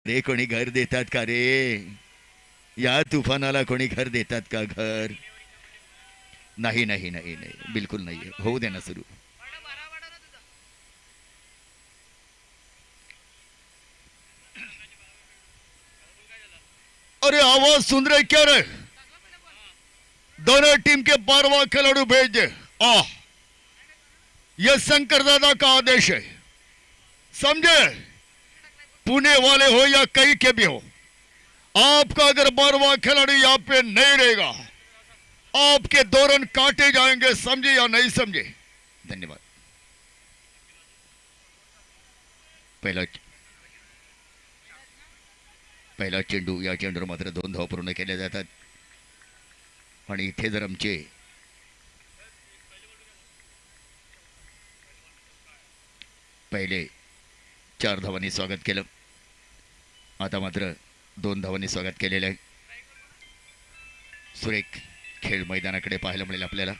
रे कोणी घर देतात का रे? या तुफानाला कोणी घर देतात का घर? नाही नाही नाही नाही, बिलकुल नाही. होऊ दे ना सुरू. अरे आवाज सुन रहे क्या रे? दोनों टीम के 12वां खिलाड़ी भेज दे। आ यह शंकर दादा का आदेश है, समझे? पुणे वाले हो या कहीं के भी हो, आपका अगर 12वां खिलाड़ी यहाँ पे नहीं रहेगा, आपके दो रन काटे जाएंगे, समझे या नहीं समझे? धन्यवाद. पहिला पहिला चेंडू, या चेंडूवर मात्र 2 धावा पूर्ण केल्या जातात. आणि इथे जर आमचे पहिले 4 धावांनी स्वागत केलं, आता मात्र 2 धावांनी स्वागत केलेलं आहे. सुरेख खेळ मैदानाकडे पाहायला मिळेल आपल्याला.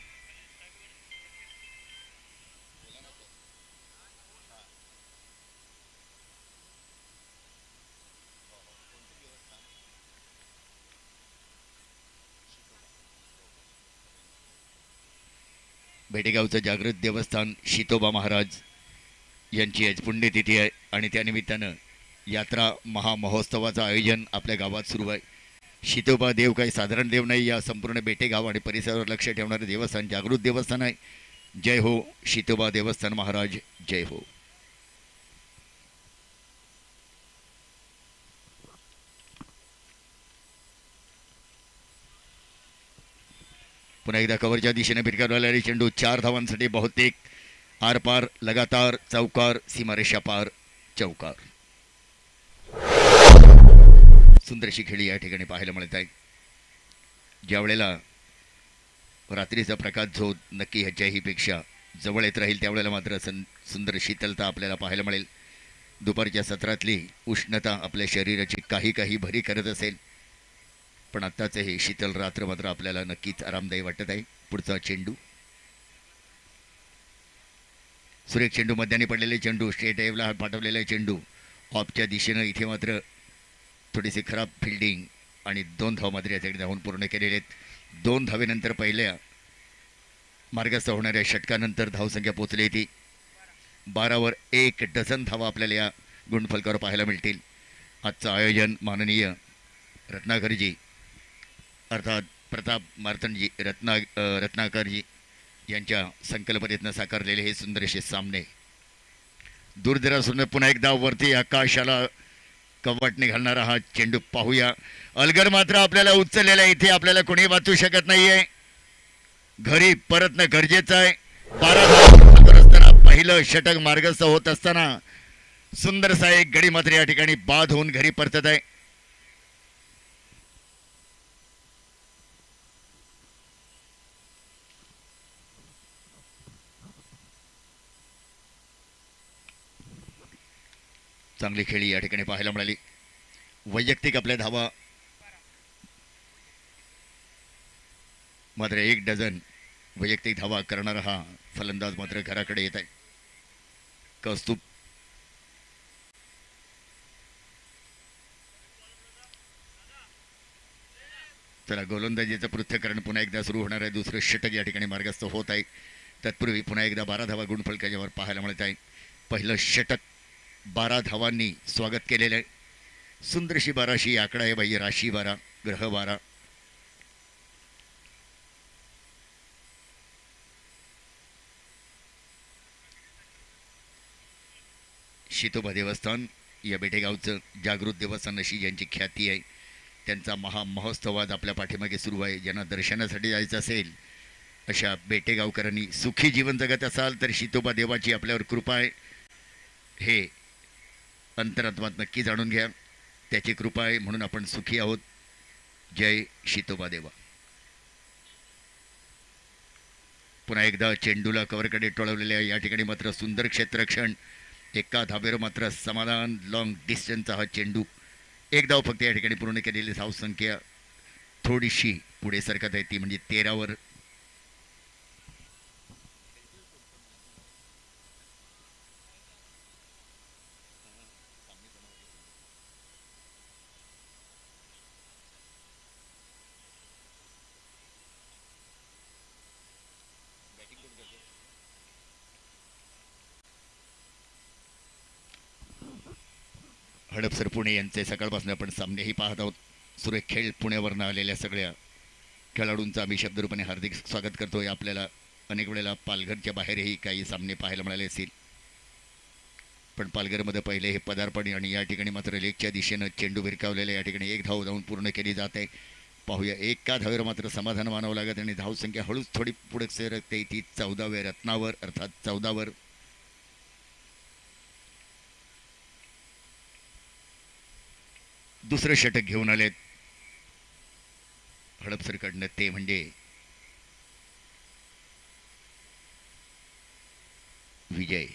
भेटेगावचं जागृत देवस्थान शितोबा महाराज यांची आज पुण्यतिथी आहे आणि त्यानिमित्तानं यात्रा महामहोत्सवाचं आयोजन आपल्या गावात सुरू आहे. शितोबा देव काही साधारण देव नाही, या संपूर्ण बेटेगाव आणि परिसरावर लक्ष ठेवणारे देवस्थान जागृत देवस्थान आहे. जय हो शितोबा देवस्थान महाराज, जय हो. पुन्हा एकदा कव्हरच्या दिशेने भिरकावलेला चेंडू 4 धावांसाठी बहुतेक आरपार, लगातार चौकार, सीमारेषा पार, चौकार. सुंदरशी खेळी या ठिकाणी पाहायला मिळत आहे. ज्या वेळेला रात्रीचा प्रकाश जो नक्की ह्याच्याही पेक्षा जवळ येत राहील, त्यावेळेला मात्र सुंदर शीतलता आपल्याला पाहायला मिळेल. दुपारच्या सत्रातली उष्णता आपल्या शरीराची काही काही भरी करत असेल, पण आत्ताच हे शीतल रात्र मात्र आपल्याला नक्कीच आरामदायी वाटत आहे. पुढचा चेंडू, सुरेख चेंडू, मध्याने पडलेले चेंडू, स्ट्रेट एवला पाठवलेला चेंडू ऑफच्या दिशेनं. इथे मात्र थोडीशी खराब फिल्डिंग आणि 2 धावा मात्र याच्याकडे धावून पूर्ण केलेले आहेत. 2 धावेनंतर पहिल्या मार्गस्थ होणाऱ्या षटकानंतर धावसंख्या पोचली ती 12वर 1 डझन धावा आपल्याला या गुणफलकावर पाहायला मिळतील. आजचं आयोजन माननीय रत्नाकरजी अर्थात प्रताप मार्तंडजी रत्नाकरजी यांच्या संकल्पनेतनं साकारलेले हे सुंदरसे सामने. दूरदराजून पुन्हा एकदा वरती आकाशाला कवाटने घालणारा हा चेंडू पाहूया. अलगर मात्र आपल्याला उचललेला, इथे आपल्याला कोणी वाचू शकत नाहीये. घरी परतणं गरजेचं आहे. 12 असताना पहिलं षटक मार्गस्थ होत असताना सुंदरसा एक गडी मात्र या ठिकाणी बाद होऊन घरी परतत आहे. चांगली खेळी या ठिकाणी पाहायला मिळाली. वैयक्तिक आपल्या धावा मात्र 1 डझन वैयक्तिक धावा करणारा हा फलंदाज मात्र घराकडे येत आहे. कौस्तुभ चला, गोलंदाजीचं पृथ्थकरण पुन्हा एकदा सुरू होणार आहे. दुसरं षटक या ठिकाणी मार्गस्थ होत आहे. तत्पूर्वी पुन्हा एकदा 12 धावा गुणफलकाच्यावर पाहायला मिळत आहे. पहिलं षटक 12 धावांनी स्वागत केलेलं आहे. सुंदरशी 12शी आकडा आहे बाई, राशी 12, ग्रह 12. शितोबा देवस्थान या बेटेगावचं जागृत देवस्थान अशी ज्यांची ख्याती आहे, त्यांचा महामहोत्सव आज आपल्या पाठीमागे सुरू आहे. ज्यांना दर्शनासाठी जायचं असेल अशा बेटेगावकरांनी सुखी जीवन जगत असाल तर शितोबा देवाची आपल्यावर कृपा आहे हे अंतरात्मात नक्की जाणून घ्या. त्याची कृपा आहे म्हणून आपण सुखी आहोत. जय शितोबा देवा. पुन्हा एकदा चेंडूला कव्हरकडे टोळवलेल्या या ठिकाणी मात्र सुंदर क्षेत्ररक्षण, एका धाब्यावर मात्र समाधान. लॉंग डिस्टन्सचा हा चेंडू, 1 धाव फक्त या ठिकाणी पूर्ण केलेली धावसंख्या थोडीशी पुढे सरकत आहे, ती म्हणजे 13वर. हडपसर पुणे यांचे सकाळपासून आपण सामनेही पाहत आहोत. सुरेख खेळ पुण्यावरनं आलेल्या सगळ्या खेळाडूंचं आम्ही शब्दरूपाने हार्दिक स्वागत करतोय. आपल्याला अनेक वेळेला पालघरच्या बाहेरही काही सामने पाहायला मिळाले असतील, पण पालघरमध्ये पहिले हे पदार्पण आणि या ठिकाणी मात्र लेगच्या दिशेनं चेंडू भिरकावलेला या ठिकाणी एक धाव जाऊन पूर्ण केली जात आहे. पाहूया, एका धावेवर मात्र समाधान मानावं लागत आणि धावसंख्या हळूच थोडी पुढे सरकते. ती 14व्या रत्नावर अर्थात 14वर. दुसरं षटक घेऊन आलेत हडपसरकडनं, ते म्हणजे विजय.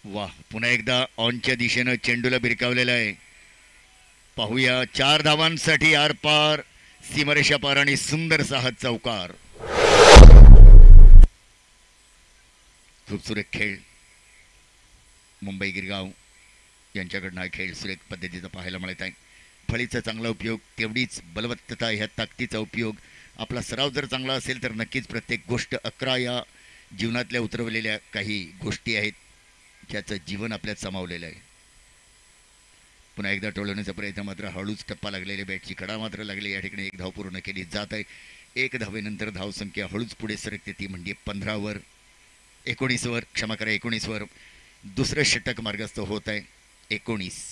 वाह, पुन्हा एकदा ऑनच्या दिशेनं चेंडूला भिरकावलेला आहे. पाहूया, 4 धावांसाठी आरपार, सीमारेषा पार आणि सुंदरसा हा चौकार. खूप सुरेख खेळ मुंबई गिरगाव यांच्याकडनं हा खेळ सुरेख पद्धतीचा पाहायला मिळत आहे. फळीचा चांगला उपयोग, तेवढीच बलवत्तता, ह्या ताकदीचा उपयोग. आपला सराव जर चांगला असेल तर नक्कीच प्रत्येक गोष्ट 11 या जीवनातल्या उतरवलेल्या काही गोष्टी आहेत ज्याचं जीवन आपल्यात सामावलेलं आहे. पुन्हा एकदा टोळवण्याचा प्रयत्न, मात्र हळूच टप्पा लागलेल्या बॅटची कडा मात्र लागली. या ठिकाणी एक धाव पूर्ण केली जात आहे. एक धावेनंतर धावसंख्या हळूच पुढे सरकते, ती म्हणजे 15वर 19वर, क्षमा करा 19वर. दुसरं षटक मार्गस्थ होत आहे. 19.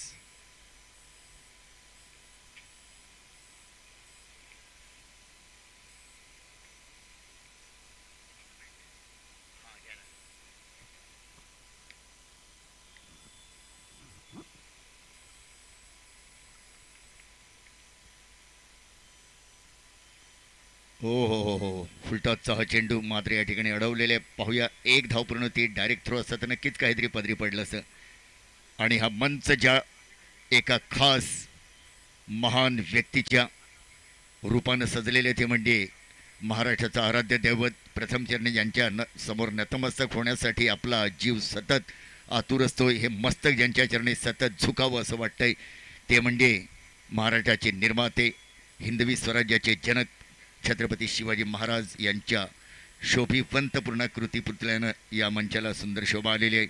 हो हो हो हो, फुलटॉसचा हा चेंडू मात्र या ठिकाणी अडवलेले. पाहूया, एक धाव पूर्ण, ती डायरेक्ट थ्रो असतं तर नक्कीच काहीतरी पदरी पडलं असं. आणि हा मंच ज्या एका खास महान व्यक्तीच्या रूपानं सजलेले, ते म्हणजे महाराष्ट्राचं आराध्य दैवत प्रथमचरणी यांच्या समोर नतमस्तक होण्यासाठी आपला जीव सतत आतुर असतो. हे मस्तक ज्यांच्या चरणी सतत झुकावं असं वाटतंय, ते म्हणजे महाराष्ट्राचे निर्माते, हिंदवी स्वराज्याचे जनक छत्रपती शिवाजी महाराज यांच्या शोभिवंत पूर्णाकृती पुतळ्यानं या मंचाला सुंदर शोभा आलेली आहे.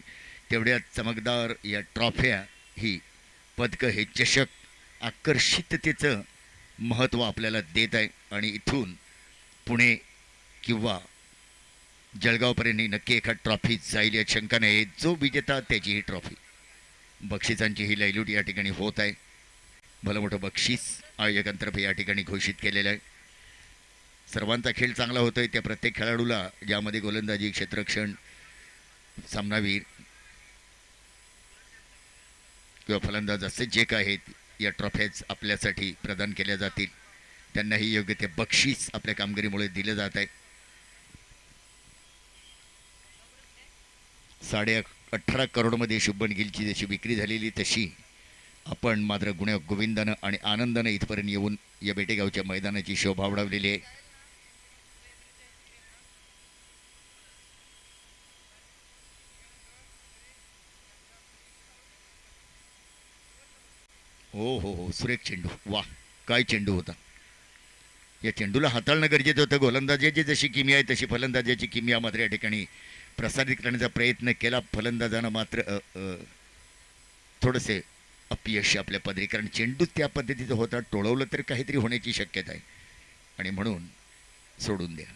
तेवढ्या चमकदार या ट्रॉफ्या, ही पदकं, हे चषक आकर्षिततेचं महत्त्व आपल्याला देत आहे. आणि इथून पुणे किंवा जळगावपर्यंत नक्की एखाद ट्रॉफी जाईल यात शंका नाही. जो विजेता त्याची ही ट्रॉफी, बक्षिसांची ही लयलूट या ठिकाणी होत आहे. भलं मोठं बक्षीस आयोजकांतर्फे या ठिकाणी घोषित केलेलं आहे. सर्वांचा खेळ चांगला होतोय. त्या प्रत्येक खेळाडूला, ज्यामध्ये गोलंदाजी, क्षेत्ररक्षण, सामनावीर किंवा फलंदाज असे जे काय आहेत, या ट्रॉफ्याच आपल्यासाठी प्रदान केल्या जातील. त्यांनाही योग्य ते बक्षीस आपल्या कामगिरीमुळे दिलं जात आहे. 18.5 करोडमध्ये शुभमन गिलची जशी विक्री झालेली, तशी आपण मात्र गोविंदानं आणि आनंदानं इथपर्यंत येऊन या बेटेगावच्या मैदानाची शोभा वाढवलेली आहे. हो हो हो, सुरेख चेंडू. वाह, काय चेंडू होता. या चेंडूला हाताळणं गरजेचं होतं. गोलंदाजाची जशी किमिया आहे तशी फलंदाजाची किमिया मात्र या ठिकाणी प्रसारित करण्याचा प्रयत्न केला. फलंदाजानं मात्र थोडंसे अपयश आपल्या पदरी, कारण चेंडूच त्या पद्धतीचा होता. टोळवलं तर काहीतरी होण्याची शक्यता आहे आणि म्हणून सोडून द्या.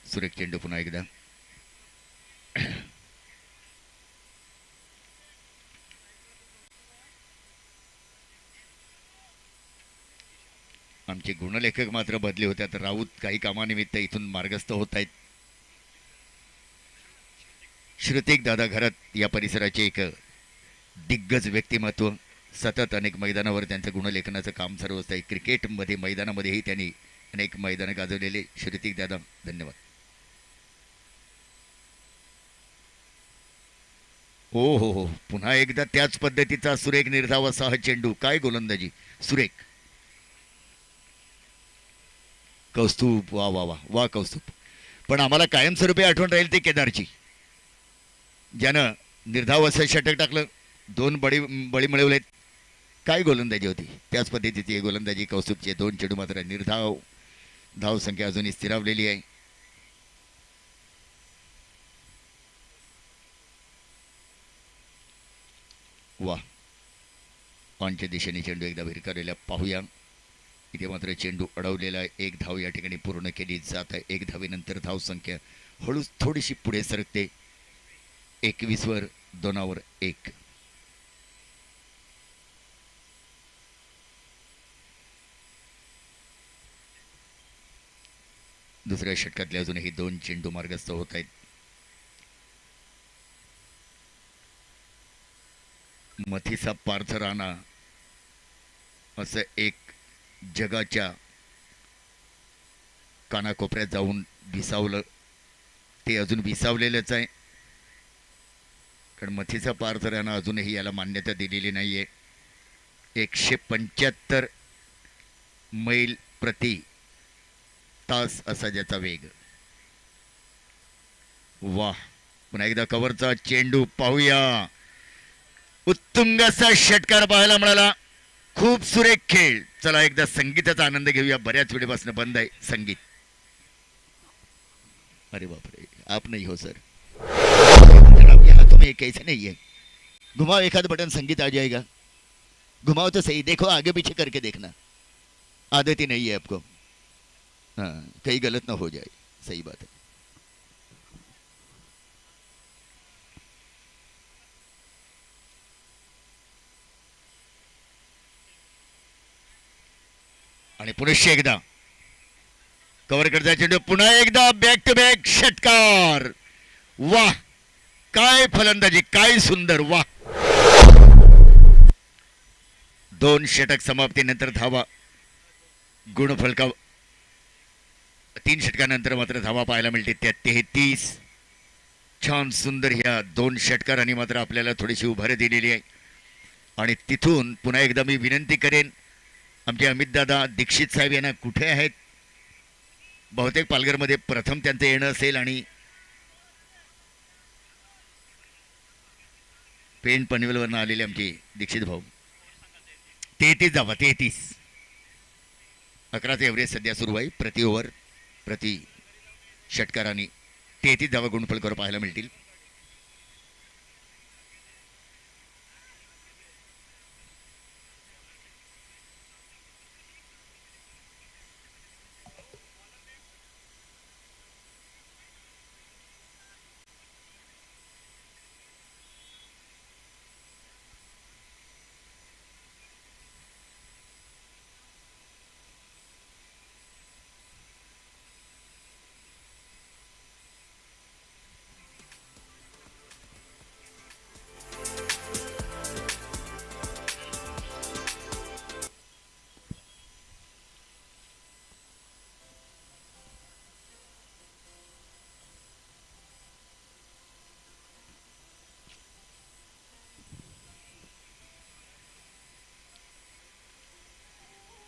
सुरेख चेंडू पुन्हा एकदा. आमचे गुणलेखक मात्र बदले होते. तर राऊत काही कामानिमित्त इथून मार्गस्थ होत आहेत. श्रुतिक दादा घरात या परिसराचे एक दिग्गज व्यक्तिमत्व, सतत अनेक मैदानावर त्यांचं गुणलेखनाचं काम सर्व असतं. क्रिकेटमध्ये मैदानामध्येही त्यांनी अनेक मैदानं गाजवलेले. श्रुतिक दादा, धन्यवाद. हो हो हो, पुन्हा एकदा त्याच पद्धतीचा सुरेख निर्धाव असा हा चेंडू. काय गोलंदाजी, सुरेख. कौस्तुभ, वा वा वा वा कौस्तुभ. पण आम्हाला कायमस्वरूपी आठवण राहील ते केदारची, ज्यानं निर्धाव असं षटक टाकलं, 2 बळी मिळवलेत. काय गोलंदाजी होती, त्याच पद्धतीची गोलंदाजी कौस्तुभचे. 2 चेंडू मात्र निर्धाव, धाव संख्या अजूनही स्थिरावलेली आहे. वा, ऑनच्या दिशेने चेंडू एकदा भिरकावलेला पाहूया. इथे मात्र चेंडू अडवलेला, 1 धाव या ठिकाणी पूर्ण केली जात आहे. 1 धावेनंतर धाव संख्या हळूच थोडीशी पुढे सरकते, 21 वर 2 वर 1. दुसऱ्या षटकातले अजूनही 2 चेंडू मार्गस्थ होत आहेत. मथीसा पार्थ राणा असं एक जगाच्या कानाकोपऱ्यात जाऊन विसावलं, ते अजून विसावलेलंच आहे. कारण मथीसा पार्थ राणा अजूनही याला मान्यता दिलेली नाहीये. 175 मैल प्रति तास असा ज्याचा वेग. वाह, पुन्हा एकदा कव्हरचा चेंडू पाहूया. उत्तुंग असा षटकार पाहायला मिळाला. खूप सुरेख खेळ. चला एकदा संगीताचा आनंद घेऊया. बऱ्याच वेळेपासून बंद आहे संगीत. अरे बापरे, आप नहीं हो सर, हाथों में कैसे नहीं है. घुमाओ एखाद बटन, संगीत आ जाएगा. घुमाओ तो सही, देखो आगे पीछे करके देखना. आदत ही नहीं है आपको. हाँ, कहीं गलत ना हो जाए. सही बात है. आणि पुनश्च एकदा कव्हर करता चेंडू, पुन्हा एकदा बॅक टू बॅक षटकार. वाह, काय फलंदाजी, काय सुंदर. वाह, 2 षटक समाप्तीनंतर धावा गुणफलका. 3 षटकानंतर मात्र धावा पाहायला मिळते त्या 33. छान सुंदर ह्या 2 षटकारांनी मात्र आपल्याला थोडीशी उभारी दिलेली आहे. आणि तिथून पुन्हा एकदा मी विनंती करेन, आमचे अमितदादा दीक्षित साहेब यांना कुठे आहेत. बहुतेक पालघरमध्ये प्रथम त्यांचं येणं असेल. आणि पेन पनवेलवरनं आलेले आमचे दीक्षित भाऊ. 33 धावा, 33. 11चं एव्हरेज सध्या सुरू आहे. प्रति ओव्हर प्रति षटकारांनी 33 धावा गुणफलकावर पाहायला मिळतील.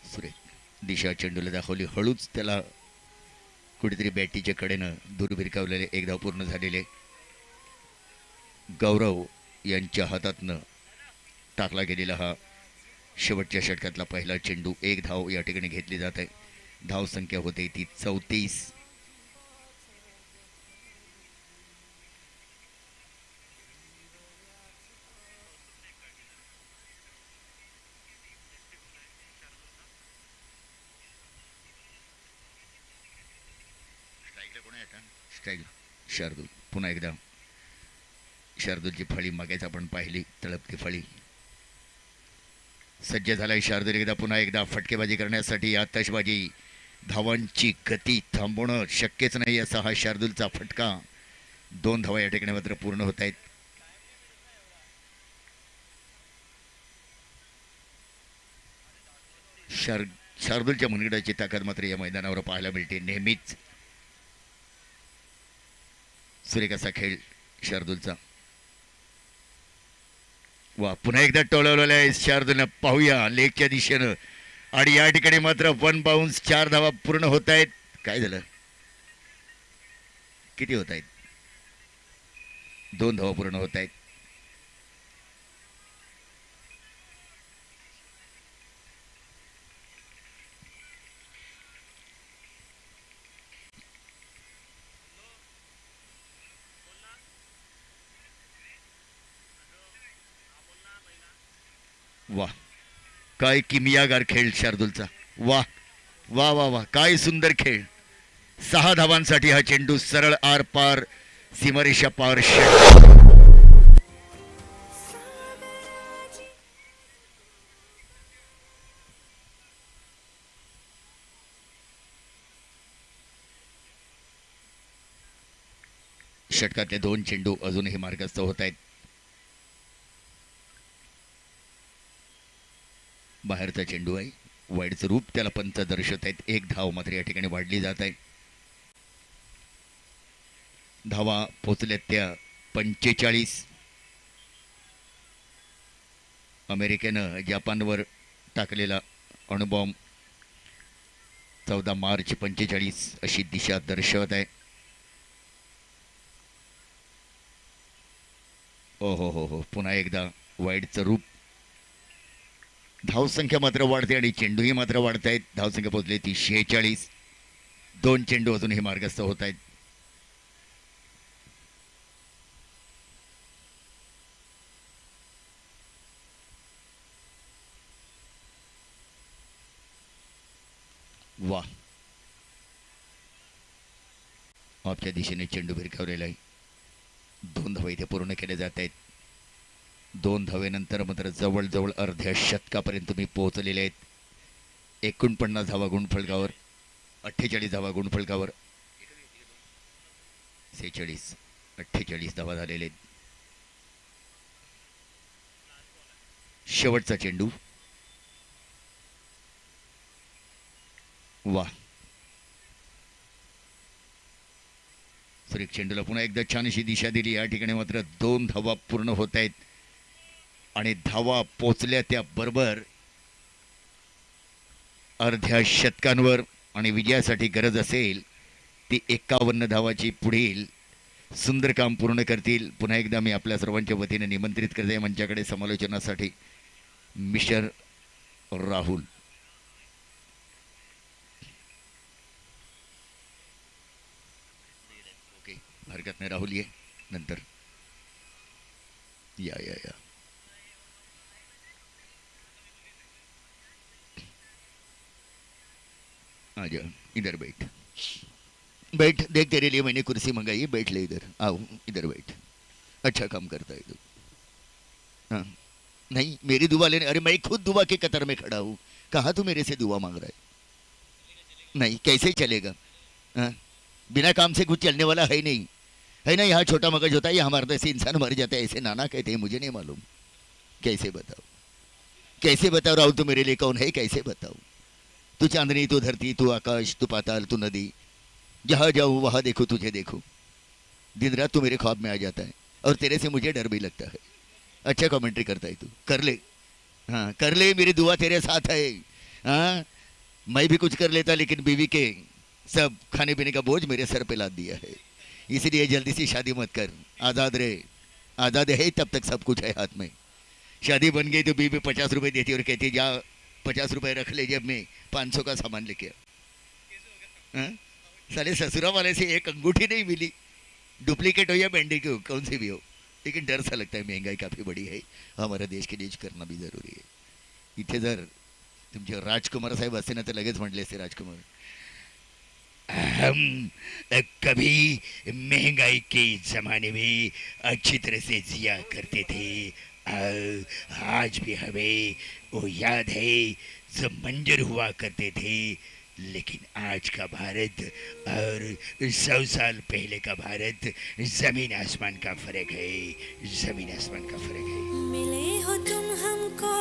सुरेख दिशा चेंडूला दाखवली. हळूच त्याला कुठेतरी बॅटीच्या कडेनं दूर भिरकावलेले. 1 धाव पूर्ण झालेले. गौरव यांच्या हातातनं टाकला गेलेला हा शेवटच्या षटकातला पहिला चेंडू. 1 धाव या ठिकाणी घेतली जात आहे. धाव संख्या होते ती 34. शार्दूल, पुन्हा एकदा शार्दूलची फळी मागायच आपण पाहिली, तळपती फळी. सज्ज झालाय शार्दूल एकदा पुन्हा एकदा फटकेबाजी करण्यासाठी. आतषबाजी, धावांची गती थांबवणं शक्यच नाही असा हा शार्दूलचा फटका. 2 धावा या ठिकाणी मात्र पूर्ण होत आहेत. शार्दूलच्या मनगटाची ताकद मात्र या मैदानावर पाहायला मिळते नेहमीच. सुरेख असा खेळ शार्दूलचा. वा, पुन्हा एकदा टोळवलेला आहे शार्दूलनं. पाहूया लेगच्या दिशेनं. आणि या ठिकाणी मात्र 1 बाउन्स, 4 धावा पूर्ण होत आहेत. काय झालं? किती होत आहेत? 2 धावा पूर्ण होत आहेत. वा, काय किमियागार खेळ शार्दूलचा. वा वा वा वा, काय सुंदर खेळ. 6 धावांसाठी हा चेंडू सरळ आर पार सीमारेषा पार. षटकातले 2 चेंडू अजूनही मार्गस्थ होत आहेत. बाहेरचा चेंडू आहे. वाईडचं रूप त्याला पंच दर्शवत आहेत. 1 धाव मात्र या ठिकाणी वाढली जात आहे. धावा पोचल्यात त्या 45. अमेरिकेनं जपानवर टाकलेला अणुबॉम्ब 14 मार्च 45 अशी दिशा दर्शवत आहे. ओ हो हो हो, पुन्हा एकदा वाईडचं रूप. धावसंख्या मात्र वाढते आणि चेंडूही मात्र वाढत आहेत. धावसंख्या पोहोचली ती 46. 2 चेंडू अजूनही मार्गस्थ होत आहेत. वा, ऑफच्या दिशेने चेंडू भिरकावलेला आहे. 2 धावा इथे पूर्ण केले जात आहेत. 2 धावेनंतर मात्र जवळजवळ अर्ध्या शतकापर्यंत तुम्ही पोहोचलेले आहेत. 49 धावा गुणफलकावर, 48 धावा गुणफलकावर, 46 48 धावा झालेले आहेत. शेवटचा चेंडू. वा, सुरेख चेंडूला पुन्हा एकदा छान अशी दिशा दिली. या ठिकाणी मात्र 2 धावा पूर्ण होत आहेत आणि धावा पोचल्या त्या बरोबर अर्ध्या शतकांवर. आणि विजयासाठी गरज असेल ती 51 धावाची पुढील सुंदर काम पूर्ण करतील. पुन्हा एकदा मी आपल्या सर्वांच्या वतीने निमंत्रित करते मंचाकडे समालोचनासाठी मिस्टर राहुल. ओके, हरकत नाही राहुल, ये नंतर या या या. आजा, इधर बैठ बैठ, देख तेरे लिए मैंने कुर्सी मंगाई है, बैठ ले इधर, आओ इधर बैठ. अच्छा काम करता है तू. हाँ, नहीं मेरी दुआ लेने, अरे मैं खुद दुआ के कतर में खड़ा हूँ. कहाँ तू मेरे से दुआ मांग रहा है? नहीं, कैसे चलेगा? हाँ, बिना काम से कुछ चलने वाला है नहीं, है ना. यहाँ छोटा मगज होता है, यहाँ हमारे से इंसान मर जाता है, ऐसे नाना कहते हैं, मुझे नहीं मालूम. कैसे बताओ, कैसे बताओ राहुल, तू मेरे लिए कौन है? कैसे बताओ? तू चांदनी, तू धरती, तू आकाश, तू पाताल, तू नदी, जहाँ जाऊँ वहाँ देखो तुझे देखो. दिन रात तू मेरे ख्वाब में आ जाता है और तेरे से मुझे डर भी लगता है. अच्छा कमेंट्री करता है तू, कर ले. हाँ कर ले, मेरी दुआ तेरे साथ है. हाँ, मैं भी कुछ कर लेता लेकिन बीवी के सब खाने पीने का बोझ मेरे सर पे लाद दिया है. इसलिए जल्दी से शादी मत कर, आज़ाद रहे. आज़ाद है तब तक सब कुछ है हाथ में. शादी बन गई तो बीवी 50 रुपये देती और कहती जा 50 रुपये रख ले जब मैं 500 का सामान लेके आ. साले ससुरा वाले से एक अंगूठी नहीं मिली, डुप्लीकेट हो या बैंडी की हो, कौन सी भी हो, लेकिन डर सा लगता है. महंगाई काफ़ी बड़ी है, हमारा देश के लिए करना भी ज़रूरी है. इथे जर तुमचे राजकुमार साहेब असते ना तर लगेच म्हटले असते, राजकुमार हम कभी महंगाई के ज़माने में अच्छी तरह से जिया करते थे. आज भी हमें वो याद है जब मंजर हुआ करते थे. लेकिन आज का भारत और 100 साल पहले का भारत जमीन आसमान का फर्क है, जमीन आसमान का फर्क है. मिले हो तुम हमको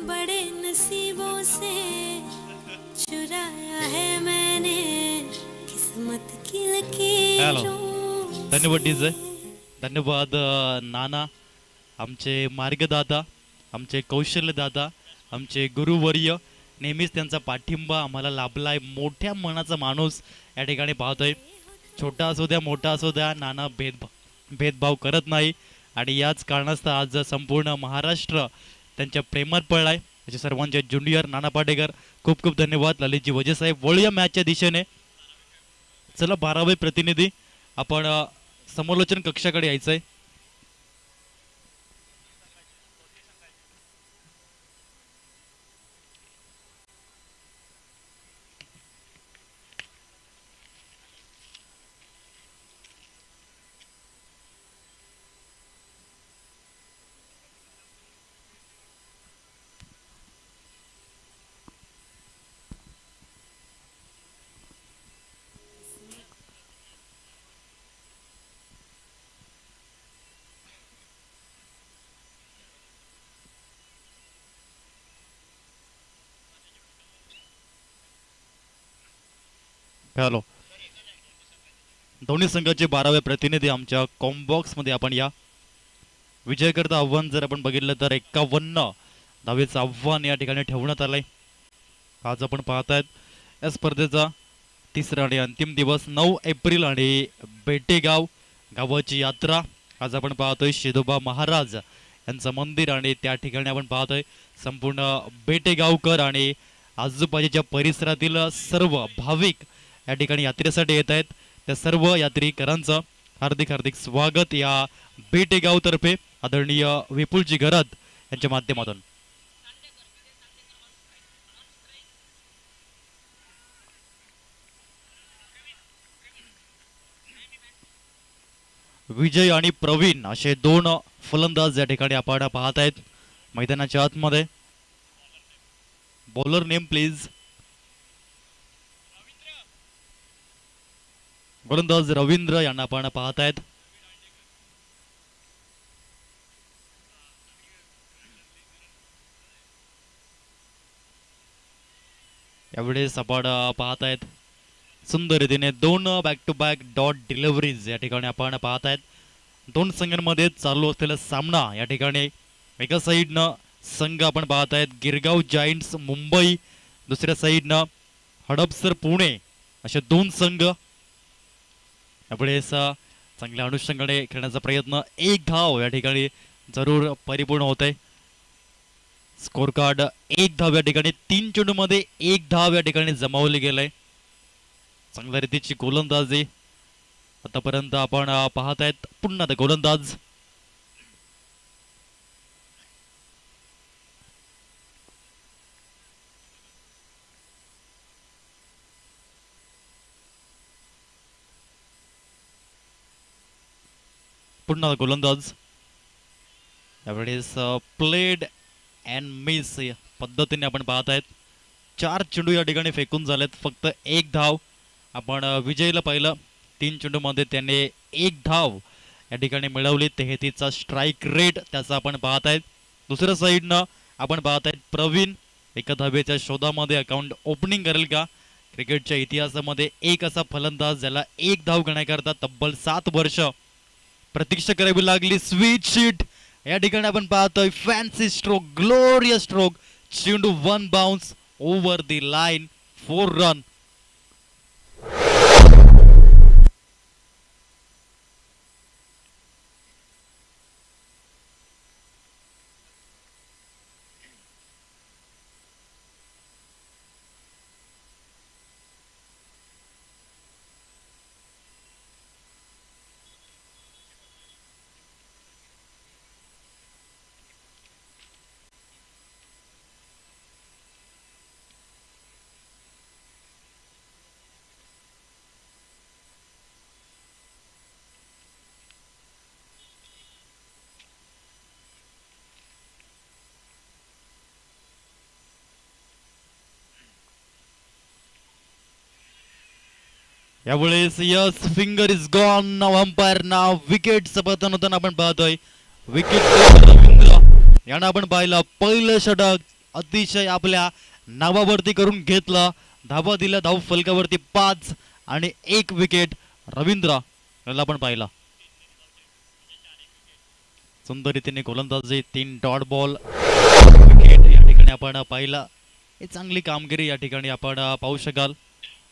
बड़े नसीबों से, चुराया है मैंने किस्मत की लकीरों. धन्यवाद डीजे, धन्यवाद नाना, आमचे मार्गदाता, आमचे कौशल्यदाता, आमचे गुरुवर्य नेहमीच त्यांचा पाठिंबा आम्हाला लाभलाय. मोठ्या मनाचा माणूस या ठिकाणी पाहतोय. छोटा असू द्या मोठा असू द्या, नाना भेदभाव करत नाही आणि याच कारणास्तव आज संपूर्ण महाराष्ट्र त्यांच्या प्रेमात पडलाय. त्याचे सर्वांचे ज्युनियर नाना पाटेकर खूप खूप धन्यवाद. ललितजी वजे साहेब, वळूया मॅचच्या दिशेने. चला 12वे प्रतिनिधी आपण समालोचन कक्षाकडे यायचंय. हॅलो, दोन्ही संघाचे 12वे प्रतिनिधी आमच्या कॉम्बॉक्स मध्ये आपण या. विजय करता आव्हान जर आपण बघितलं तर 51 धावेचं आव्हान या ठिकाणी ठेवण्यात आलंय. आज आपण पाहतायत या स्पर्धेचा तिसरा आणि अंतिम दिवस 9 एप्रिल आणि बेटेगाव गावाची यात्रा. आज आपण पाहतोय शिदोबा महाराज यांचं मंदिर आणि त्या ठिकाणी आपण पाहतोय संपूर्ण बेटेगावकर आणि आजूबाजूच्या परिसरातील सर्व भाविक या ठिकाणी यात्रेसाठी येत आहेत. त्या सर्व यात्रेकरांचं हार्दिक हार्दिक स्वागत या बेटेगाव तर्फे आदरणीय विपुलजी घरात यांच्या माध्यमातून. विजय आणि प्रवीण असे दोन फलंदाज या ठिकाणी आपण पाहत आहेत मैदानाच्या आतमध्ये. Bowler name please. गोलंदाज रवींद्र यांना आपण पाहत आहेत. यावेळेस आपण पाहत आहेत सुंदर रीतीने 2 back to back dot deliveries या ठिकाणी आपण पाहत आहेत. दोन संघांमध्ये चालू असलेला सामना या ठिकाणी एका साईडनं संघ आपण पाहत आहेत गिरगाव जायंट्स मुंबई, दुसऱ्या साईडनं हडपसर पुणे असे दोन संघ. यावेळेस चांगल्या अनुषंगाने खेळण्याचा प्रयत्न. एक धाव या ठिकाणी जरूर परिपूर्ण होत आहे. स्कोर कार्ड 1 धाव या ठिकाणी 3 चेंडूमध्ये 1 धाव या ठिकाणी जमावली गेलंय. चांगल्या रीतीची गोलंदाजी आतापर्यंत आपण पाहत आहेत. पुन्हा गोलंदाज पुन्हा गोलंदाज. यावेळेस प्लेड अँड मिस पद्धतीने आपण पाहत आहेत. 4 चेंडू या ठिकाणी फेकून झालेत, फक्त 1 धाव. आपण विजयला पाहिलं 3 चेंडूमध्ये त्याने 1 धाव या ठिकाणी मिळवली. 33चा स्ट्राईक रेट त्याचा आपण पाहत आहेत. दुसऱ्या साईडनं आपण पाहत आहेत प्रवीण एका धावेच्या शोधामध्ये अकाउंट ओपनिंग करेल का. क्रिकेटच्या इतिहासामध्ये एक असा फलंदाज ज्याला 1 धाव घेण्याकरता तब्बल 7 वर्ष प्रतीक्षा करावी लागली. स्वीट शीट या ठिकाणी आपण पाहतोय. फॅन्सी स्ट्रोक, ग्लोरियस स्ट्रोक, चेंडू 1 bounce over the line, 4 run. यावेळेस यस फिंगर इज गॉन. नाव अंपायर नाव विकेटचं पतन होताना आपण पाहतोय. विकेट रवींद्र यांना आपण पाहिलं. पहिलं षटक अतिशय आपल्या नावावरती करून घेतलं. धावा दिल्या धाव फलकावरती 5 आणि 1 विकेट रवींद्र याला आपण पाहिलं. सुंदर रीतीने गोलंदाजी, 3 डॉट बॉल विकेट या ठिकाणी आपण पाहिलं. हे चांगली कामगिरी या ठिकाणी आपण पाहू शकाल.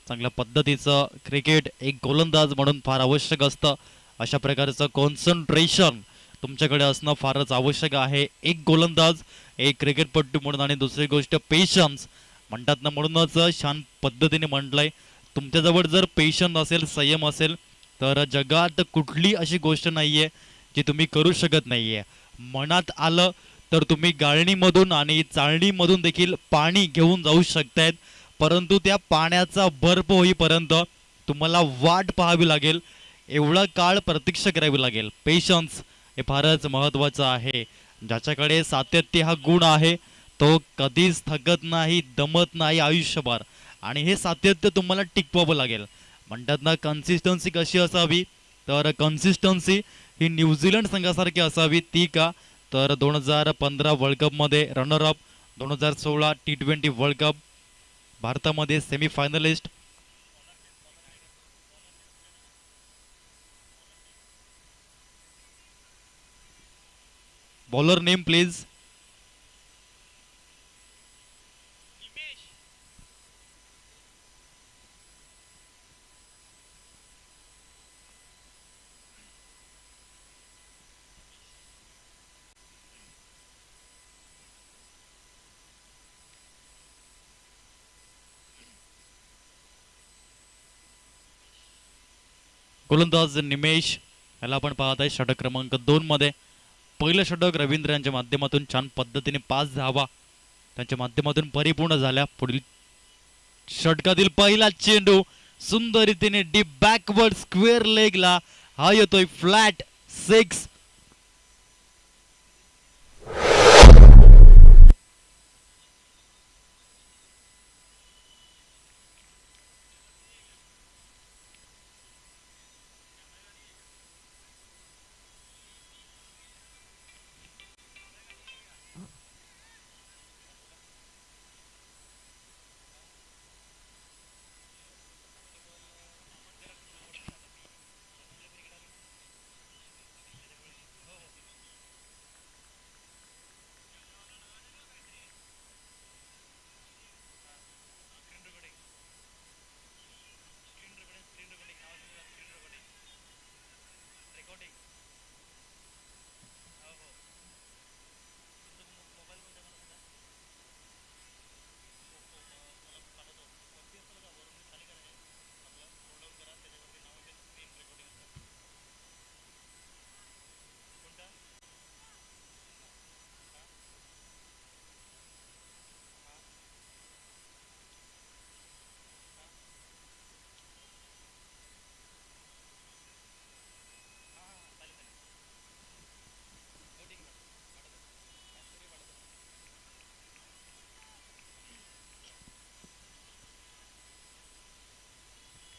चांगल्या पद्धतीचं क्रिकेट एक गोलंदाज म्हणून फार आवश्यक असतं. अशा प्रकारचं कॉन्सन्ट्रेशन तुमच्याकडे असणं फारच आवश्यक आहे. एक गोलंदाज एक क्रिकेटपटू म्हणून, आणि दुसरी गोष्ट पेशन्स म्हणतात ना, म्हणूनच छान पद्धतीने म्हटलंय, तुमच्याजवळ जर पेशन्स असेल, संयम असेल, तर जगात कुठली अशी गोष्ट नाहीये जी तुम्ही करू शकत नाहीये. मनात आलं तर तुम्ही गाळणीमधून आणि चाळणीमधून देखील पाणी घेऊन जाऊ शकतायत, परंतु त्या पाण्याचा बर्फ होईपर्यंत तुम्हाला वाट पाहावी लागेल, एवढा काळ प्रतीक्षा करावी लागेल. पेशन्स हे फारच महत्त्वाचं आहे. ज्याच्याकडे सातत्य हा गुण आहे तो कधीच थकत नाही, दमत नाही आयुष्यभर, आणि हे सातत्य तुम्हाला टिकवावं लागेल. म्हणतात ना, कन्सिस्टन्सी कशी असावी, तर कन्सिस्टन्सी ही न्यूझीलंड संघासारखी असावी. ती का, तर 2015 वर्ल्ड कपमध्ये रनरअप, 2016 T20 वर्ल्ड कप, भारतामध्ये सेमीफायनलिस्ट. Bowler name please. गोलंदाज निमेश याला आपण पाहत आहे षटक क्रमांक 2 मध्ये. पहिलं षटक रवींद्र यांच्या माध्यमातून छान पद्धतीने 5 धावा त्यांच्या माध्यमातून परिपूर्ण झाल्या. पुढील षटकातील पहिला चेंडू सुंदर रीतीने डीप बॅकवर्ड स्क्वेअर लेगला, हा येतोय फ्लॅट 6.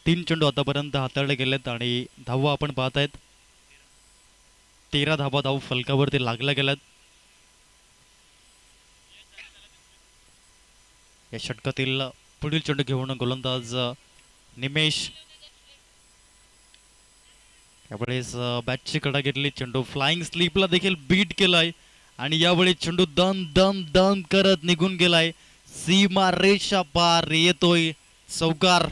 तीन चेंडू आतापर्यंत हाताळले गेलेत आणि धावा आपण पाहत आहेत. 13 धावा धाव फलकावरती लागल्या गेल्यात. या षटकातील पुढील चेंडू घेऊन गोलंदाज निमेश यावेळेस बॅटची कडा घेतली. चेंडू फ्लाइंग स्लीपला देखील बीट केलाय आणि यावेळी चेंडू दम दम दम करत निघून गेलाय. सीमा रेषा पार येतोय चौकार.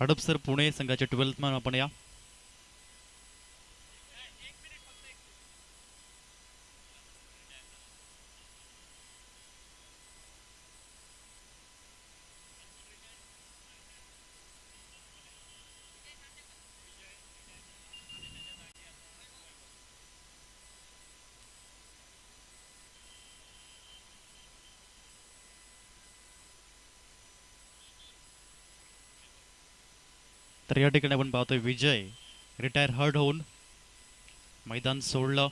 हडपसर पुणे संघाचे 12th मॅन आपण या. तर या ठिकाणी आपण पाहतोय विजय रिटायर हर्ट होऊन मैदान सोडलं.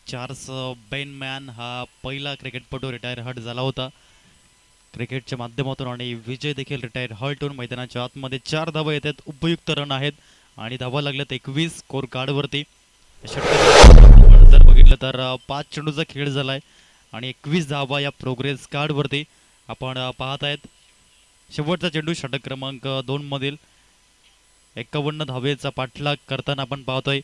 चार्ल्स बेनमॅन हा पहिला क्रिकेटपटू रिटायर हर्ट झाला होता क्रिकेटच्या माध्यमातून आणि विजय देखील रिटायर हर्ट होऊन मैदानाच्या आतमध्ये 4 धावा येतात. उपयुक्त रन आहेत आणि धावा लागल्यात 21 स्कोर कार्डवरती. षटकार जर बघितलं तर 5 चेंडूचा खेळ झालाय आणि 21 धावा या प्रोग्रेस कार्डवरती आपण पाहत आहेत. शेवटचा चेंडू षटक क्रमांक 2 मधील 51 धावेचा पाठलाग करताना आपण पाहतोय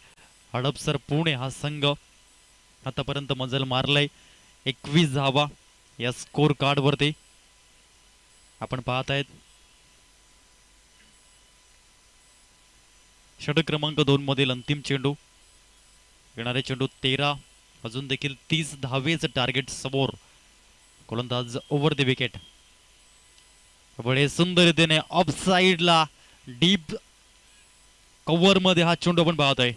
हडपसर पुणे हा संघ आतापर्यंत मजल मारलाय. 21 धावा या स्कोर कार्डवरती आपण पाहत आहेत. षटक क्रमांक 2 मधील अंतिम चेंडू येणारे चेंडू 13 अजून देखील 30 धावेचं टार्गेट समोर. गोलंदाज ओव्हर द विकेट. बडे सुंदर रीतीने ऑफ साइडला डीप कव्हर मध्ये हा चेंडू आपण पाहतोय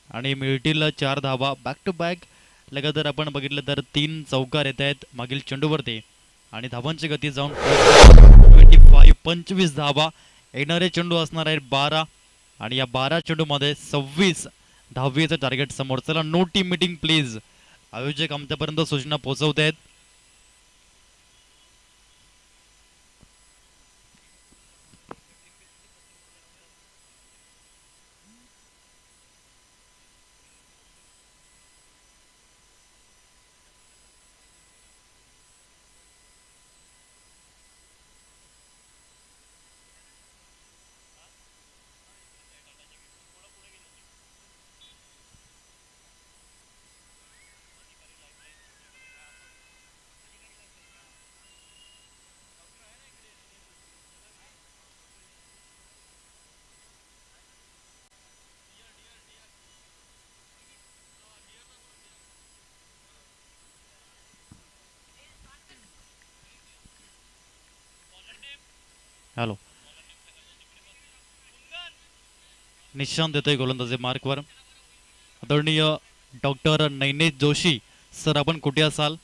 आणि मिळतील 4 धावा. बॅक टू बॅक लगातार आपण बघितलं तर 3 चौकार येत आहेत मागील चेंडूवरती आणि धावांची गती जाऊन 25 धावा. येणारे चेंडू असणार आहेत 12 आणि या 12 चेंडू मध्ये 26 धावेचं टार्गेट समोर. चला नो टीम मीटिंग प्लीज. आयोजक आमच्यापर्यंत सूचना पोहोचवत आहेत. हॅलो निशांत देतोय गोलंदाजी मार्कवर. आदरणीय डॉक्टर नैनेश जोशी सर आपण कुठे असाल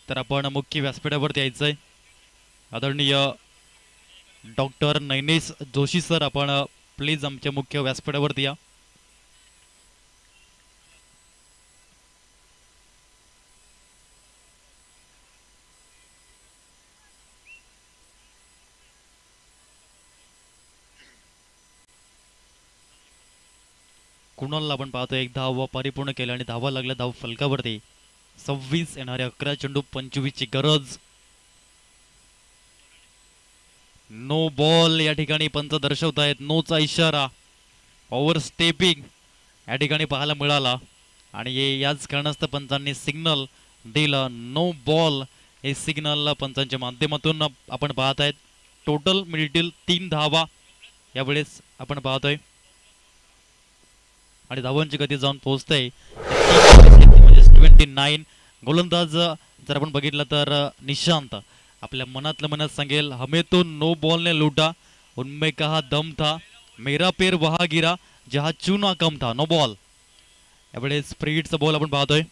तर आपण मुख्य व्यासपीठावरती यायचंय. आदरणीय डॉक्टर नैनेश जोशी सर आपण प्लीज आमच्या मुख्य व्यासपीठावरती या. कुणालला आपण पाहतो 1 धाव परिपूर्ण केला आणि धावा लागल्या धाव फलकावरती. 26 येणारे 11 चेंडू 25 ची गरज. नो बॉल या ठिकाणी पंच दर्शवतायत. नोचा इशारा ओव्हर स्टेपिंग या ठिकाणी पाहायला मिळाला आणि याच कारणास्तव पंचांनी सिग्नल दिलं. नो बॉल हे सिग्नल पंचांच्या माध्यमातून आपण पाहत आहेत. टोटल मिळतील 3 धावा यावेळेस आपण पाहतोय आणि धावांची गती जाऊन पोहोचते 29. गोलंदाज जर आपण बघितलं तर निशांत आपल्या मनातल्या मनात सांगेल हमें तो नो बॉल ने लूटा उनमें कहा दम था मेरा पैर वहा गिरा जहा चुना कम था. नो बॉल यावेळेस स्प्रिटचा बॉल आपण पाहतोय.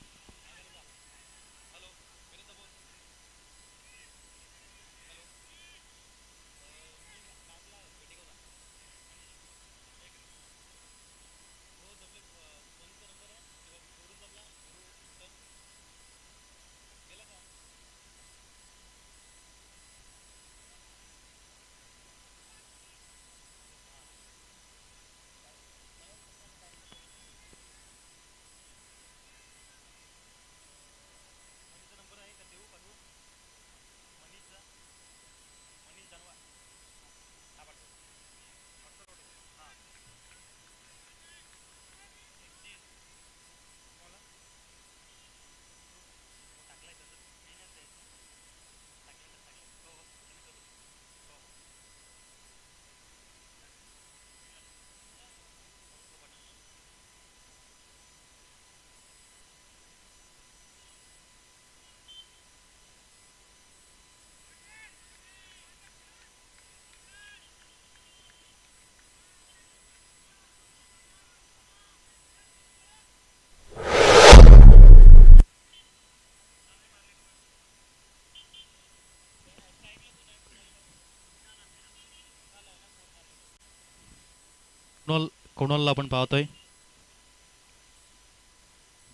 कोणाला आपण पाहतोय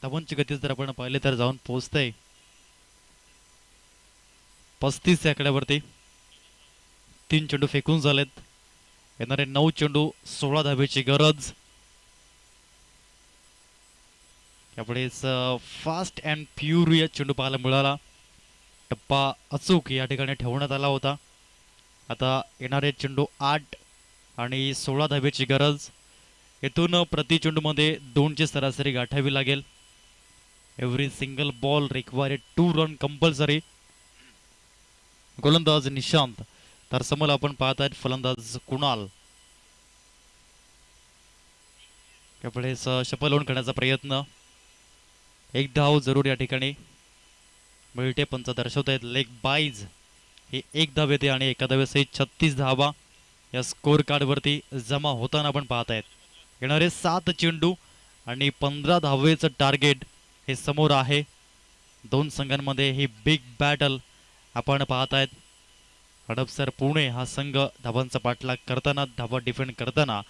धावांची गती जर आपण पाहिले तर जाऊन पोहोचतंय 35 आकड्यावरती. 3 चेंडू फेकून झालेत. येणारे 9 चेंडू 16 धावेची गरज. यापुढेच फास्ट अँड फ्युरियस चेंडू पाहायला मिळाला. टप्पा अचूक या ठिकाणी ठेवण्यात आला होता. आता येणारे चेंडू 8 आणि 16 धावेची गरज. येथून प्रति चेंडूमध्ये 2ची सरासरी गाठावी लागेल. Every single ball required 2 run compulsory. गोलंदाज निशांत तर समोर आपण पाहत आहेत फलंदाज कुणाल. त्यापुढे शपल लावून करण्याचा प्रयत्न. 1 धाव जरूर या ठिकाणी मिळते. पंच दर्शवत आहेत लेग बाईज हे 1 धाव येते आणि एका धावेसहित 36 धावा या स्कोर कार्डवरती जमा होताना आपण पाहत आहेत. येणारे 7 चेंडू आणि 15 धावेचं टार्गेट हे समोर आहे. 2 संघांमध्ये ही बिग बॅटल आपण पाहत आहेत. हडपसर पुणे हा संघ धावांचा पाठलाग करताना धावा डिफेंड करताना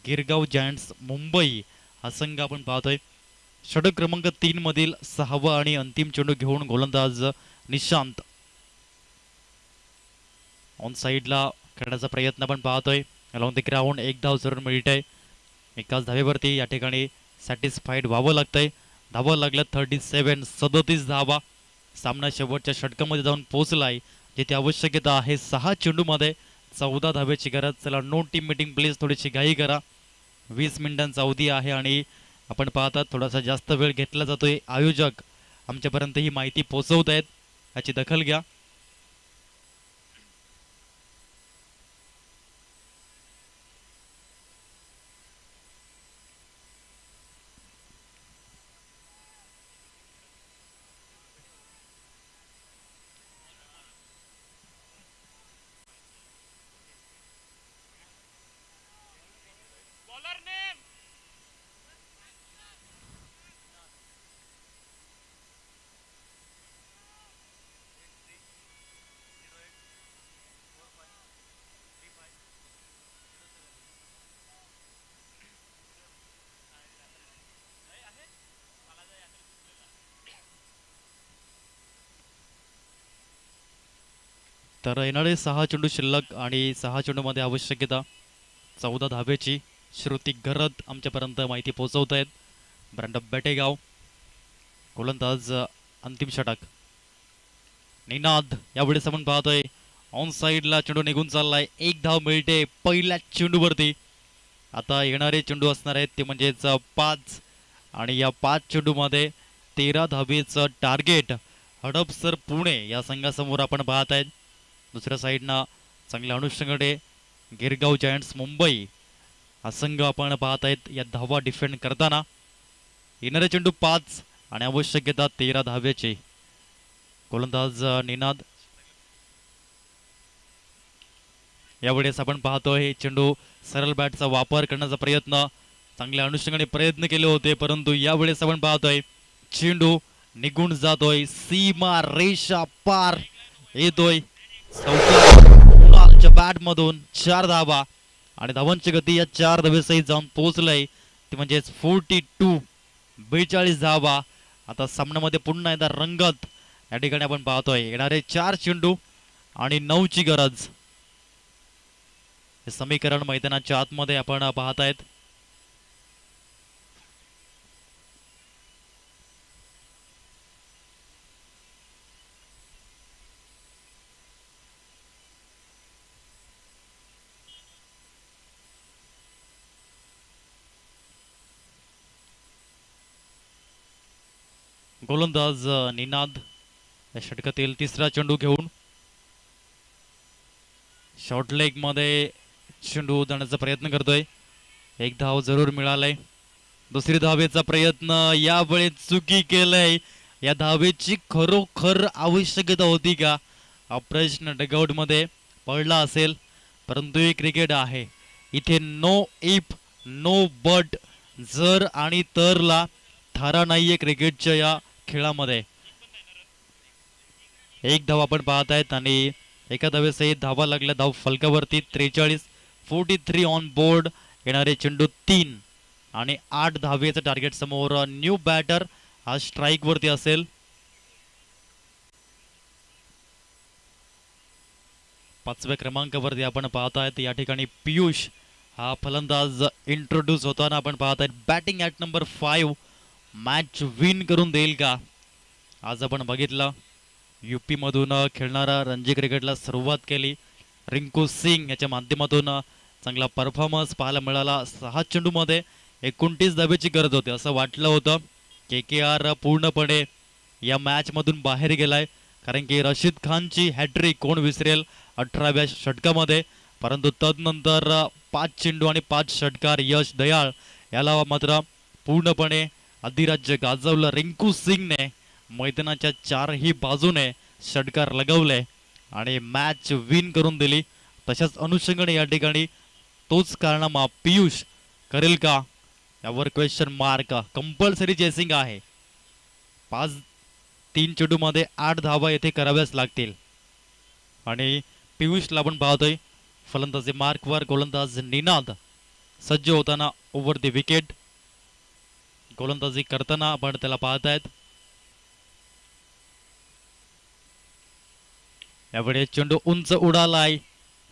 गिरगाव जायंट्स मुंबई हा संघ आपण पाहतोय. षटक क्रमांक 3 मधील 6वा आणि अंतिम चेंडू घेऊन गोलंदाज निशांत ऑन साइडला करण्याचा प्रयत्न आपण पाहतोय. अलॉंग द ग्राउंड 1 धाव जरूर मिळते. एकाच धावेवरती या ठिकाणी सॅटिस्फाईड व्हावं लागतंय. धावा लागल्या 37 धावा. सामना शेवटच्या षटकामध्ये जाऊन पोहोचलाय जिथे आवश्यकता आहे 6 चेंडूमध्ये 14 धावेची गरज. चला नो टीम मीटिंग प्लीज थोडीशी घाई करा. 20 मिनिटांचा अवधी आहे आणि आपण पाहतात थोडासा जास्त वेळ घेतला जातोय. आयोजक आमच्यापर्यंत ही माहिती पोहोचवत आहेत, याची दखल घ्या. तर येणारे 6 चेंडू शिल्लक आणि 6 चेंडूमध्ये आवश्यकता 14 धावेची. श्रुती गरत आमच्यापर्यंत माहिती पोहोचवत आहेत. ब्रँड बेटेगाव गोलंदाज अंतिम षटक. निनाद यावेळेस आपण पाहतोय ऑन साइडला चेंडू निघून चाललाय. 1 धाव मिळते पहिल्या चेंडूवरती. आता येणारे चेंडू असणार आहेत ते म्हणजेच 5 आणि या 5 चेंडूमध्ये 13 धावेचं टार्गेट हडपसर पुणे या संघासमोर आपण पाहत आहेत. दुसऱ्या साईडनं चांगल्या अनुषंगाने गिरगाव जायंट्स मुंबई हा संघ आपण पाहत आहेत या धावा डिफेंड करताना. येणारे चेंडू 5 आणि आवश्यकता 13 धावेची. गोलंदाज निनाद यावेळेस आपण पाहतोय चेंडू सरळ बॅटचा वापर करण्याचा प्रयत्न चांगल्या अनुषंगाने प्रयत्न केले होते, परंतु यावेळेस आपण पाहतोय चेंडू निघून जातोय. सीमा रेषा पार येतोय. कुणालच्या बॅट मधून 4 धावा आणि धावांची गती या 4 धावेसहित जाऊन पोहोचलंय ते म्हणजेच 42 धावा. आता सामन्यामध्ये पुन्हा एकदा रंगत या ठिकाणी आपण पाहतोय. येणारे 4 चेंडू आणि 9ची गरज. हे समीकरण मैदानाच्या आतमध्ये आपण पाहत आहेत. गोलंदाज निनाद या षटकातील 3रा चेंडू घेऊन शॉर्ट लेग मध्ये चेंडू जाण्याचा प्रयत्न करतोय. 1 धाव जरूर मिळालंय. दुसरी धावेचा प्रयत्न यावेळी चुकी केलंय. या धावेची खरोखर आवश्यकता होती का हा प्रश्न डगआउट मध्ये पडला असेल, परंतु हे क्रिकेट आहे. इथे नो इफ नो बट, जर आणि तरला थारा नाहीये क्रिकेटच्या या खेळामध्ये. 1 धाव आपण पाहत आहेत आणि एका धावेसहित धावा लागल्या धाव फलकावरती. 43 ऑन बोर्ड येणारे चेंडू 3 आणि 8 धावेचं टार्गेट समोर. न्यू बॅटर हा स्ट्राईक वरती असेल. पाचव्या क्रमांकावरती आपण पाहतायत या ठिकाणी पियुष हा फलंदाज इंट्रोड्यूस होताना आपण पाहतायत. Batting at number 5 match win करून देईल का? आज आपण बघितलं UP मधून खेळणारा रणजी क्रिकेटला सुरुवात केली रिंकू सिंग याच्या माध्यमातून चांगला परफॉर्मन्स पाहायला मिळाला. 6 चेंडूमध्ये 29 धावेची गरज होती असं वाटलं होतं. KKR पूर्णपणे या मॅचमधून बाहेर गेलाय कारण की रशीद खानची हॅट्रिक कोण विसरेल 18व्या षटकामध्ये. परंतु तदनंतर 5 चेंडू आणि 5 षटकार यश दयाळ याला मात्र पूर्णपणे अधिराज्य गाजवलं. रिंकू सिंगने मैदानाच्या 4ही बाजूने षटकार लगवले आणि मॅच विन करून दिली. तशाच अनुषंगाने या ठिकाणी तोच कारनामा पियुष करेल का यावर क्वेश्चन मार्क. कंपल्सरी चेसिंग आहे. 3 चेंडूमध्ये 8 धावा येथे कराव्याच लागतील आणि पियुषला आपण पाहतोय फलंदाजी मार्कवर. गोलंदाज निनाद सज्ज होताना ओव्हर द विकेट गोलंदाजी करताना आपण त्याला पाहतायत. यावेळी चेंडू उंच उडालाय.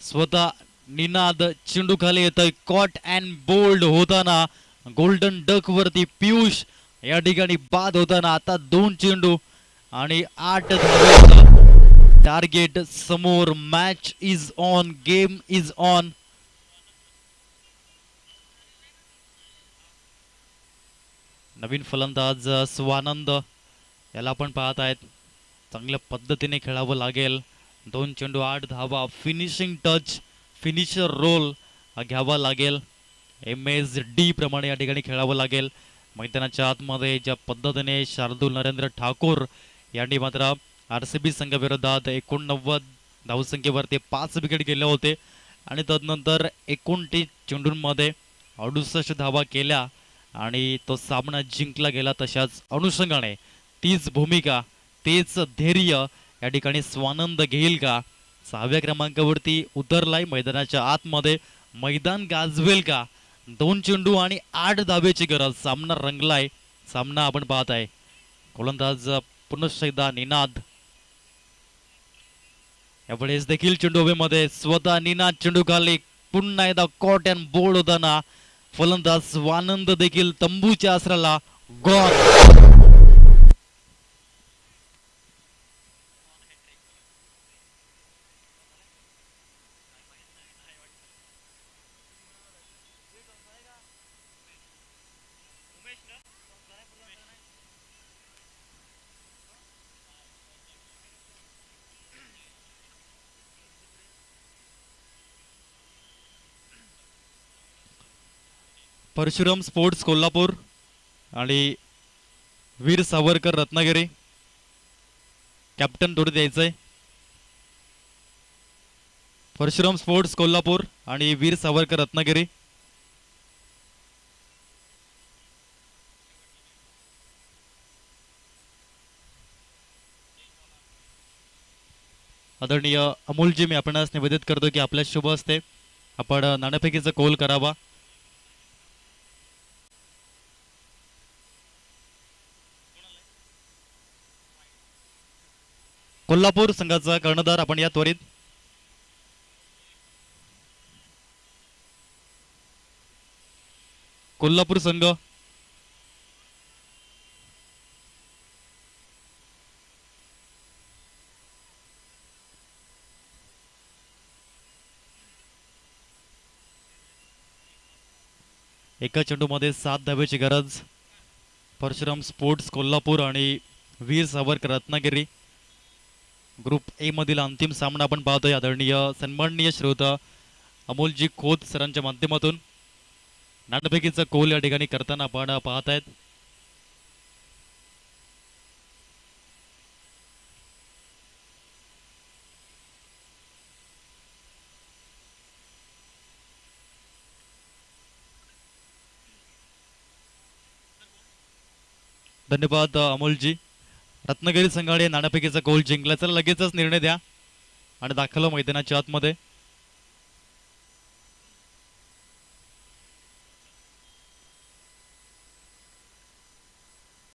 स्वतः निनाद चेंडू खाली येतोय. कॉट अँड बोल्ड होताना गोल्डन डक वरती पियुष या ठिकाणी बाद होताना. आता 2 चेंडू आणि 8 धावेचा टार्गेट समोर. Match is on, game is on. नवीन फलंदाज स्वानंद याला आपण पाहत आहेत. चांगल्या पद्धतीने खेळावं लागेल. 2 चेंडू 8 धावा. फिनिशिंग टच फिनिशर रोल घ्यावा लागेल. MSD प्रमाणे या ठिकाणी खेळावं लागेल. मैदानाच्या आतमध्ये ज्या पद्धतीने शार्दूल नरेंद्र ठाकूर यांनी मात्र RCB संघाविरोधात 89 धावसंख्येवरती 5 विकेट गेले होते आणि तदनंतर 29 चेंडूंमध्ये 68 धावा केल्या आणि तो सामना जिंकला गेला. तशाच अनुषंगाने तीच भूमिका तेच धैर्य या ठिकाणी स्वानंद घेईल का? 6व्या क्रमांकावरती उतरलाय. मैदानाच्या आतमध्ये मैदान गाजवेल का? 2 चेंडू आणि 8 धावेची गरज. सामना रंगलाय. सामना आपण पाहत आहे. गोलंदाज पुनश्च एकदा निनाद. यावेळेस देखील चेंडू हवेमध्ये. स्वतः निनाद चेंडू खाली. पुन्हा एकदा कॉट अँड बोल्ड होताना फलंदाज स्वानंद देखील तंबूच्या आसराला गॉन. परशुराम स्पोर्ट्स कोल्हापूर आणि वीर सावरकर रत्नागिरी कॅप्टन थोडं द्यायचंय. परशुराम स्पोर्ट्स कोल्हापूर आणि वीर सावरकर रत्नागिरी. आदरणीय अमोलजी, मी आपणास निवेदित करतो की आपल्या शुभ हस्ते आपण नाणेफेकीचा कौल करावा. कोल्हापूर संघाचा कर्णधार आपण या त्वरित. कोल्हापूर संघ एका चेंडूमध्ये 7 धावेची गरज. परशुराम स्पोर्ट्स कोल्हापूर आणि वीर सावरकर रत्नागिरी ग्रुप ए मधील अंतिम सामना आपण पाहतोय. आदरणीय सन्माननीय श्रोता अमोलजी खोत सरांच्या माध्यमातून नाणेफेकीचा कौल या ठिकाणी करताना आपण पाहत आहेत. धन्यवाद अमोलजी. रत्नागिरी संघाने नाणेफेकीचा कौल जिंकला. चला लगेचच निर्णय द्या आणि दाखल मैदानाच्या आतमध्ये.